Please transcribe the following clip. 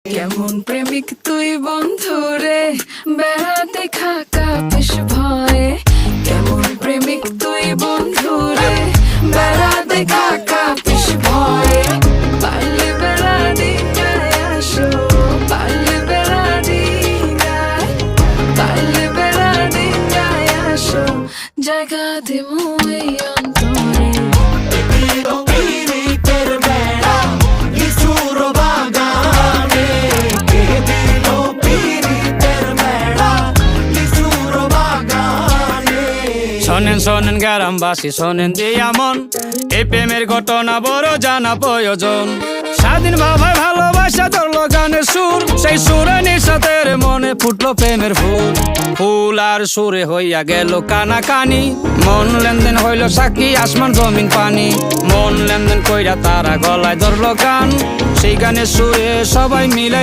কেমন প্রেমিক তুই বন্ধুরে বেড়াতে খাকা বেশ ভয়ে কেমন প্রেমিক তুই বন্ধুরে বেড়াতে খাকা বেশ ভয়ে পারলে বেড়া দিনায় আসো পারলে বেড়া দিনায় পারলে বেড়া দিনায় আসো জায়গা দিমু এই অন্তরে শোনেন শোনেন গ্রামবাসী শোনেন দিয়া মন এই প্রেমের ঘটনা বড় জানা প্রয়োজন স্বাধীন ভাবে ভালোবাসা ধরলো গানের সুর সেই সুরে নিঃসাতের মনে ফুটলো প্রেমের ফুল ফুল আর সুরে হইয়া গেল কানাকানি মন লেনদেন হইল সাক্ষী আসমান জমিন পানি মন লেনদেন কইরা তারা গলায় ধরলো গান সেই গানের সুরে সবাই মিলাই